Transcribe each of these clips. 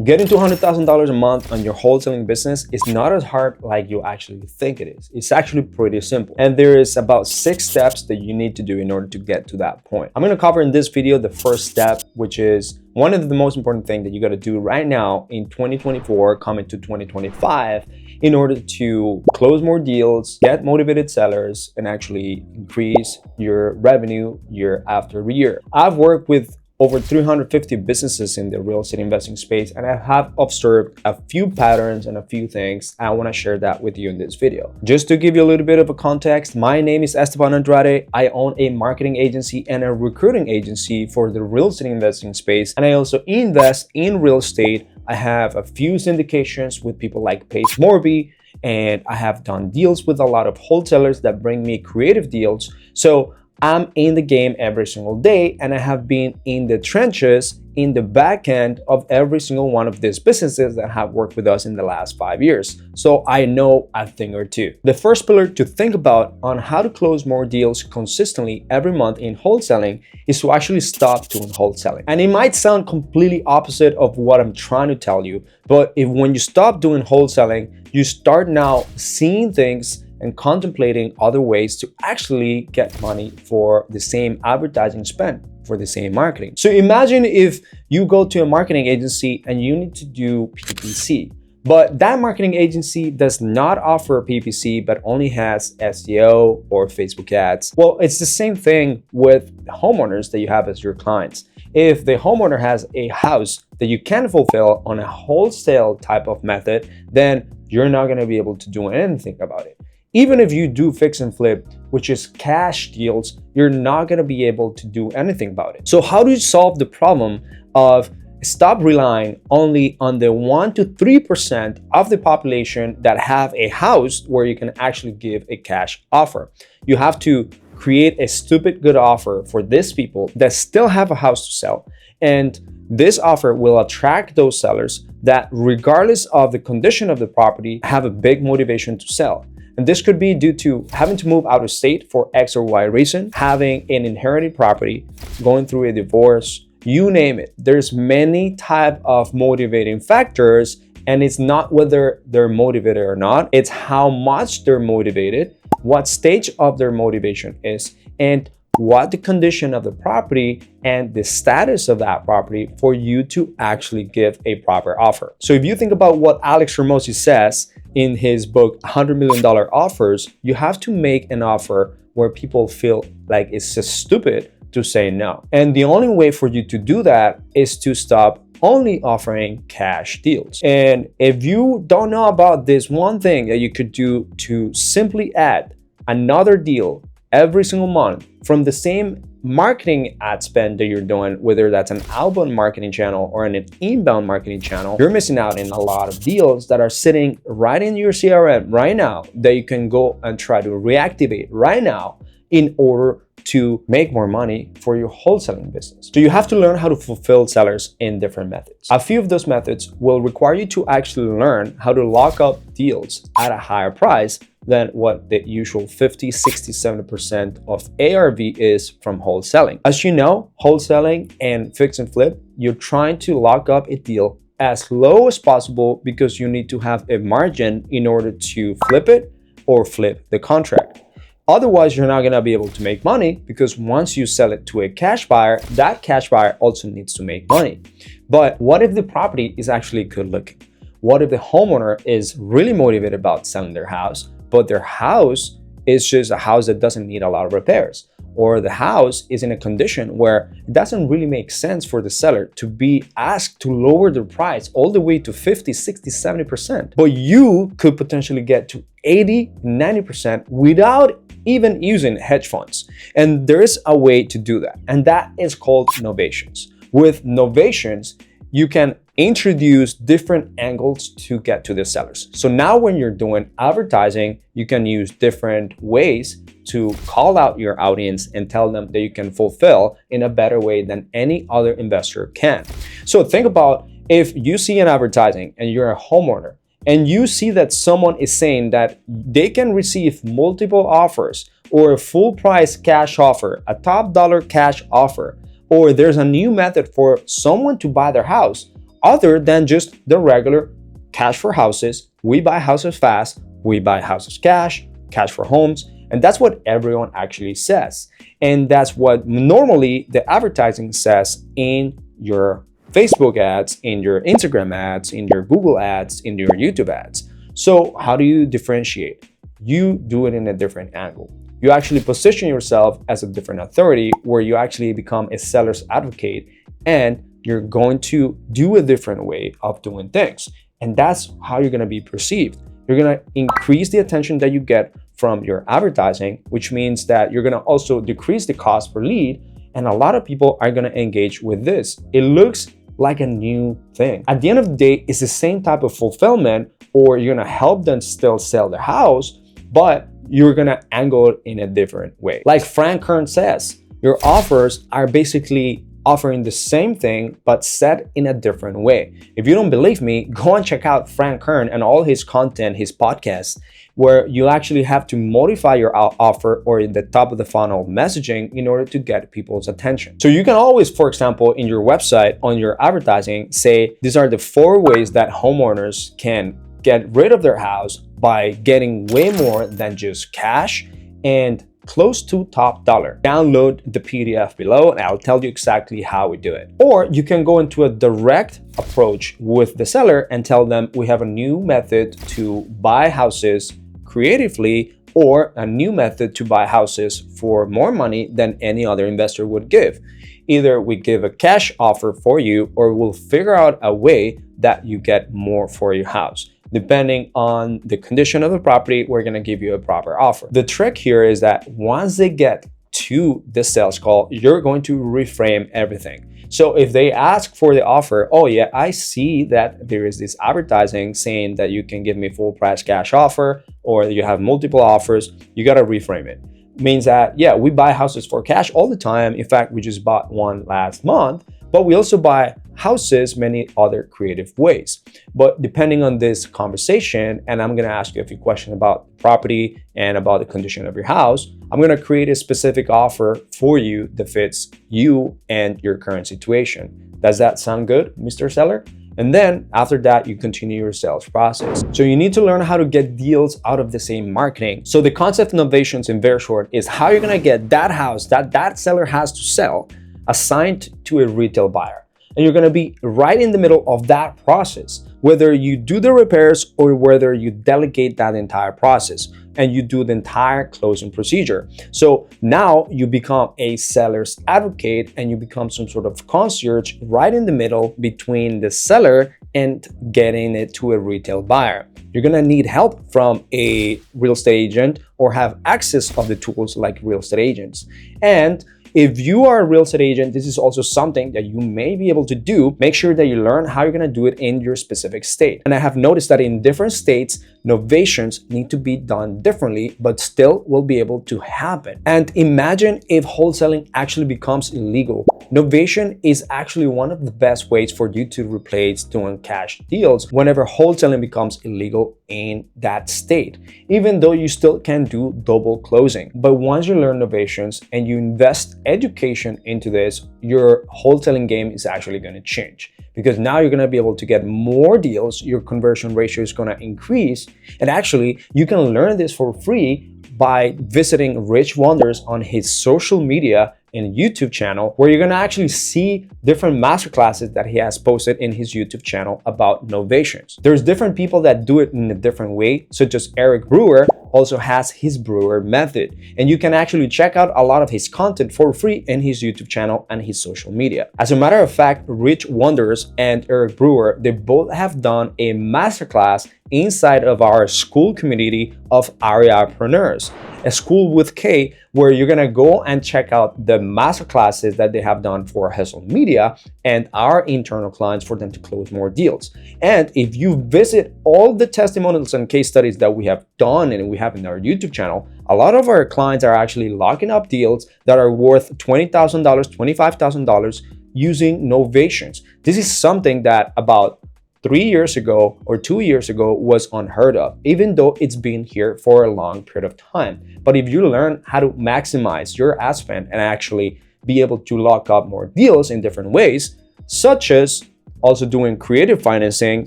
Getting to $100,000 a month on your wholesaling business is not as hard like you actually think it is. It's actually pretty simple. And there is about 6 steps that you need to do in order to get to that point. I'm gonna cover in this video the first step, which is one of the most important things that you gotta do right now in 2024, coming to 2025, in order to close more deals, get motivated sellers, and actually increase your revenue year after year. I've worked with over 350 businesses in the real estate investing space, and I have observed a few patterns and a few things. I want to share that with you in this video. Just to give you a little bit of a context, my name is Esteban Andrade. I own a marketing agency and a recruiting agency for the real estate investing space, and I also invest in real estate. I have a few syndications with people like Pace Morby, and I have done deals with a lot of wholesalers that bring me creative deals. So I'm in the game every single day, and I have been in the trenches, in the back end of every single one of these businesses that have worked with us in the last 5 years. So I know a thing or two. The first pillar to think about on how to close more deals consistently every month in wholesaling is to actually stop doing wholesaling. And it might sound completely opposite of what I'm trying to tell you, but when you stop doing wholesaling, you start now seeing things and contemplating other ways to actually get money for the same advertising spend, for the same marketing. So imagine if you go to a marketing agency and you need to do PPC, but that marketing agency does not offer PPC, but only has SEO or Facebook ads. Well, it's the same thing with homeowners that you have as your clients. If the homeowner has a house that you can fulfill on a wholesale type of method, then you're not gonna be able to do anything about it. Even if you do fix and flip, which is cash deals, you're not gonna be able to do anything about it. So how do you solve the problem of stop relying only on the 1 to 3% of the population that have a house where you can actually give a cash offer? You have to create a stupid good offer for these people that still have a house to sell. And this offer will attract those sellers that, regardless of the condition of the property, have a big motivation to sell. And this could be due to having to move out of state for X or Y reason, having an inherited property, going through a divorce, you name it. There's many type of motivating factors, and it's not whether they're motivated or not, it's how much they're motivated, what stage of their motivation is, and what the condition of the property and the status of that property for you to actually give a proper offer. So if you think about what Alex Hormozi says in his book, $100 Million Offers, you have to make an offer where people feel like it's just stupid to say no. And the only way for you to do that is to stop only offering cash deals. And if you don't know about this one thing that you could do to simply add another deal every single month from the same marketing ad spend that you're doing, whether that's an outbound marketing channel or an inbound marketing channel, you're missing out in a lot of deals that are sitting right in your CRM right now that you can go and try to reactivate right now in order to make more money for your wholesaling business. So you have to learn how to fulfill sellers in different methods. A few of those methods will require you to actually learn how to lock up deals at a higher price than what the usual 50, 60, 70% of ARV is from wholesaling. As you know, wholesaling and fix and flip, you're trying to lock up a deal as low as possible because you need to have a margin in order to flip it or flip the contract. Otherwise, you're not gonna be able to make money because once you sell it to a cash buyer, that cash buyer also needs to make money. But what if the property is actually good looking? What if the homeowner is really motivated about selling their house, but their house is just a house that doesn't need a lot of repairs? Or the house is in a condition where it doesn't really make sense for the seller to be asked to lower their price all the way to 50, 60, 70%. But you could potentially get to 80, 90% without even using hedge funds. And there is a way to do that, and that is called novations. With novations, you can introduce different angles to get to the sellers. So now when you're doing advertising, you can use different ways to call out your audience and tell them that you can fulfill in a better way than any other investor can. So think about if you see an advertising and you're a homeowner and you see that someone is saying that they can receive multiple offers or a full price cash offer, a top dollar cash offer, or there's a new method for someone to buy their house, other than just the regular cash for houses. We buy houses fast, we buy houses cash, cash for homes, and that's what everyone actually says. And that's what normally the advertising says in your Facebook ads, in your Instagram ads, in your Google ads, in your YouTube ads. So how do you differentiate? You do it in a different angle. You actually position yourself as a different authority where you actually become a seller's advocate, and you're going to do a different way of doing things. And that's how you're going to be perceived. You're going to increase the attention that you get from your advertising, which means that you're going to also decrease the cost per lead. And a lot of people are going to engage with this. It looks like a new thing. At the end of the day, it's the same type of fulfillment, or you're going to help them still sell their house, but you're going to angle it in a different way. Like Frank Kern says, your offers are basically offering the same thing but said in a different way. If you don't believe me, go and check out Frank Kern and all his content, his podcasts, where you actually have to modify your offer or the top of the funnel messaging in order to get people's attention. So you can always, for example, in your website, on your advertising, say these are the 4 ways that homeowners can get rid of their house by getting way more than just cash and close to top dollar. Download the PDF below and I'll tell you exactly how we do it. Or you can go into a direct approach with the seller and tell them we have a new method to buy houses creatively, or a new method to buy houses for more money than any other investor would give. Either we give a cash offer for you, or we'll figure out a way that you get more for your house. Depending on the condition of the property, we're going to give you a proper offer. The trick here is that once they get to the sales call, you're going to reframe everything. So if they ask for the offer, oh yeah, I see that there is this advertising saying that you can give me full price cash offer, or you have multiple offers, you got to reframe it. Means that, yeah, we buy houses for cash all the time. In fact, we just bought one last month, but we also buy houses many other creative ways. But depending on this conversation, and I'm going to ask you a few questions about property and about the condition of your house, I'm going to create a specific offer for you that fits you and your current situation. Does that sound good, Mr. Seller? And then after that, you continue your sales process. So you need to learn how to get deals out of the same marketing. So the concept of novations in very short is how you're going to get that house that seller has to sell assigned to a retail buyer. And you're going to be right in the middle of that process, whether you do the repairs or whether you delegate that entire process and you do the entire closing procedure. So now you become a seller's advocate and you become some sort of concierge right in the middle between the seller and getting it to a retail buyer. You're going to need help from a real estate agent or have access of the tools like real estate agents. And if you are a real estate agent, this is also something that you may be able to do. Make sure that you learn how you're going to do it in your specific state. And I have noticed that in different states, novations need to be done differently, but still will be able to happen. And imagine if wholesaling actually becomes illegal. Novation is actually one of the best ways for you to replace doing cash deals whenever wholesaling becomes illegal in that state, even though you still can do double closing. But once you learn novations and you invest education into this, your wholesaling game is actually going to change, because now you're going to be able to get more deals. Your conversion ratio is going to increase. And actually, you can learn this for free by visiting Rich Wonders on his social media and YouTube channel, where you're going to actually see different masterclasses that he has posted in his YouTube channel about novations. There's different people that do it in a different way, such as Eric Brewer also has his brewer method, and you can actually check out a lot of his content for free in his YouTube channel and his social media. As a matter of fact, Rich Wonders and Eric Brewer, they both have done a masterclass inside of our school community of REIpreneurs, a school with K, where you're gonna go and check out the masterclasses that they have done for Hustle Media and our internal clients for them to close more deals. And if you visit all the testimonials and case studies that we have done and we have in our YouTube channel, a lot of our clients are actually locking up deals that are worth $20,000, $25,000 using novations. This is something that about 3 years ago or 2 years ago was unheard of, even though it's been here for a long period of time. But if you learn how to maximize your ad spend and actually be able to lock up more deals in different ways, such as also doing creative financing.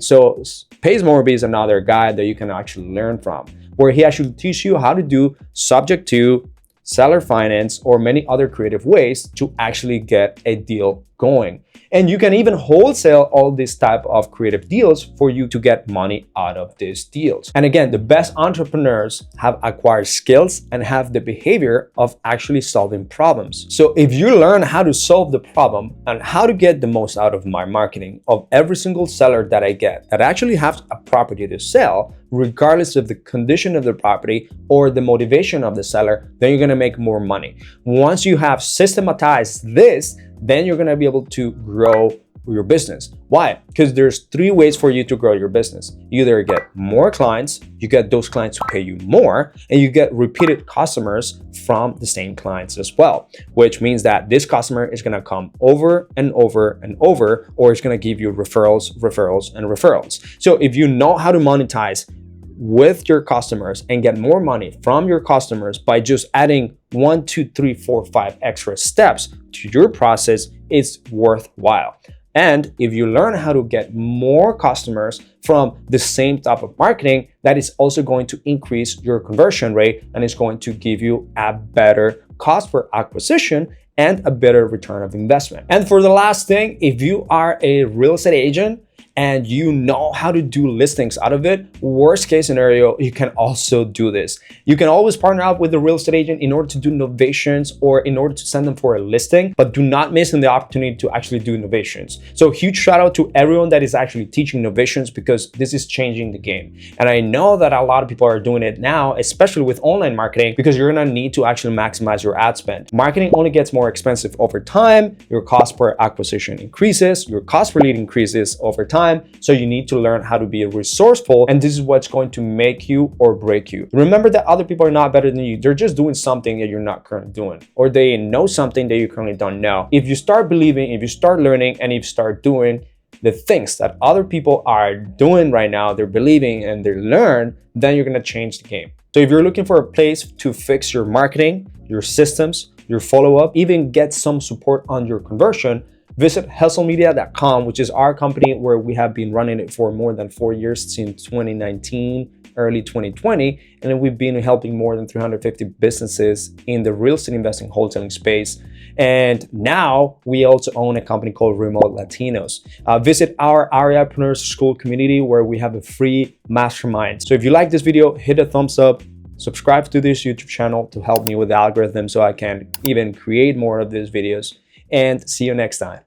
So Pace Morby is another guy that you can actually learn from, where he actually teach you how to do subject to, seller finance, or many other creative ways to actually get a deal going. And you can even wholesale all these type of creative deals for you to get money out of these deals. And again, the best entrepreneurs have acquired skills and have the behavior of actually solving problems. So if you learn how to solve the problem and how to get the most out of my marketing of every single seller that I get that actually has a property to sell, regardless of the condition of the property or the motivation of the seller, then you're gonna make more money. Once you have systematized this, then you're gonna be able to grow your business. Why? Because there's 3 ways for you to grow your business. You either get more clients, you get those clients who pay you more, and you get repeated customers from the same clients as well, which means that this customer is gonna come over and over and over, or it's gonna give you referrals, referrals, and referrals. So if you know how to monetize with your customers and get more money from your customers by just adding 1, 2, 3, 4, 5 extra steps to your process, it's worthwhile. And if you learn how to get more customers from the same type of marketing, that is also going to increase your conversion rate and it's going to give you a better cost per acquisition and a better return of investment. And for the last thing, if you are a real estate agent and you know how to do listings out of it, worst case scenario, you can also do this. You can always partner up with a real estate agent in order to do novations or in order to send them for a listing, but do not miss the opportunity to actually do novations. So huge shout out to everyone that is actually teaching novations, because this is changing the game. And I know that a lot of people are doing it now, especially with online marketing, because you're gonna need to actually maximize your ad spend. Marketing only gets more expensive over time. Your cost per acquisition increases, your cost per lead increases over time. So you need to learn how to be resourceful, and this is what's going to make you or break you. Remember that other people are not better than you. They're just doing something that you're not currently doing, or they know something that you currently don't know. If you start believing, if you start learning, and if you start doing the things that other people are doing right now, they're believing and they learn, then you're gonna change the game. So if you're looking for a place to fix your marketing, your systems, your follow-up, even get some support on your conversion, visit hustlemedia.com, which is our company where we have been running it for more than 4 years, since 2019, early 2020. And then we've been helping more than 350 businesses in the real estate investing wholesaling space. And now we also own a company called Remote Latinos. Visit our Ariapreneurs School community where we have a free mastermind. So if you like this video, hit a thumbs up, subscribe to this YouTube channel to help me with the algorithm so I can even create more of these videos, and see you next time.